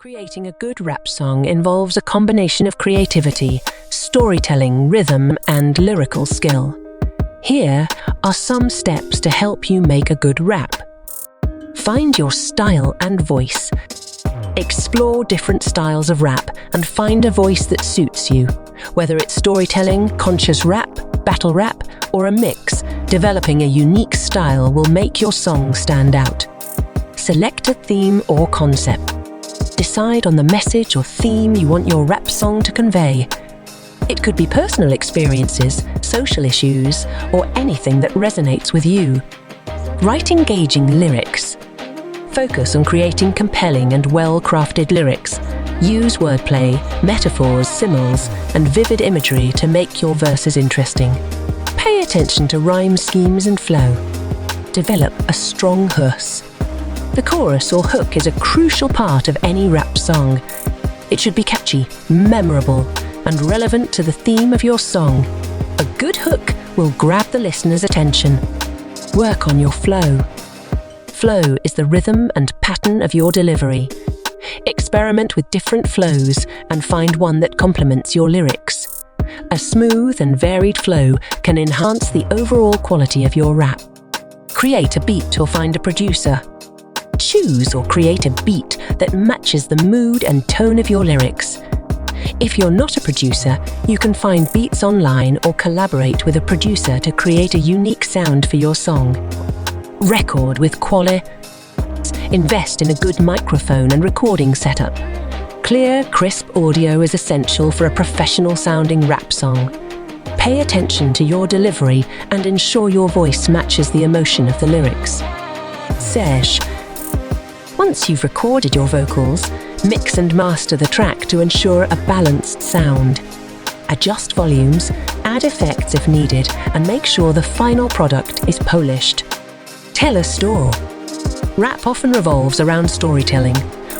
Creating a good rap song involves a combination of creativity, storytelling, rhythm, and lyrical skill. Here are some steps to help you make a good rap. Find your style and voice. Explore different styles of rap and find a voice that suits you. Whether it's storytelling, conscious rap, battle rap, or a mix, developing a unique style will make your song stand out. Select a theme or concept. Decide on the message or theme you want your rap song to convey. It could be personal experiences, social issues, or anything that resonates with you. Write engaging lyrics. Focus on creating compelling and well-crafted lyrics. Use wordplay, metaphors, similes, and vivid imagery to make your verses interesting. Pay attention to rhyme schemes and flow. Develop a strong huss. The chorus or hook is a crucial part of any rap song. It should be catchy, memorable, and relevant to the theme of your song. A good hook will grab the listener's attention. Work on your flow. Flow is the rhythm and pattern of your delivery. Experiment with different flows and find one that complements your lyrics. A smooth and varied flow can enhance the overall quality of your rap. Create a beat or find a producer. Choose or create a beat that matches the mood and tone of your lyrics. If you're not a producer, you can find beats online or collaborate with a producer to create a unique sound for your song. Record with quality. Invest in a good microphone and recording setup. Clear, crisp audio is essential for a professional-sounding rap song. Pay attention to your delivery and ensure your voice matches the emotion of the lyrics. Sesh. Once you've recorded your vocals, mix and master the track to ensure a balanced sound. Adjust volumes, add effects if needed, and make sure the final product is polished. Tell a story. Rap often revolves around storytelling.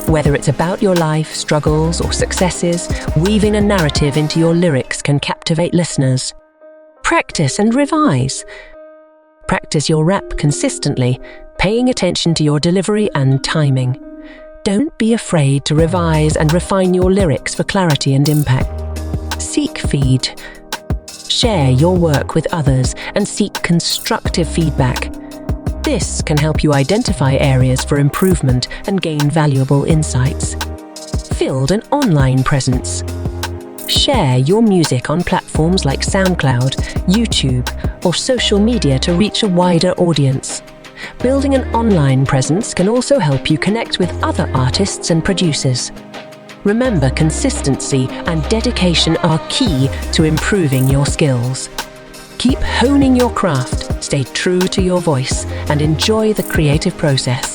Whether it's about your life, struggles, or successes, weaving a narrative into your lyrics can captivate listeners. Practice and revise. Practice your rap consistently, paying attention to your delivery and timing. Don't be afraid to revise and refine your lyrics for clarity and impact. Seek feed. Share your work with others and seek constructive feedback. This can help you identify areas for improvement and gain valuable insights. Build an online presence. Share your music on platforms like SoundCloud, YouTube, or social media to reach a wider audience. Building an online presence can also help you connect with other artists and producers. Remember, consistency and dedication are key to improving your skills. Keep honing your craft, stay true to your voice, and enjoy the creative process.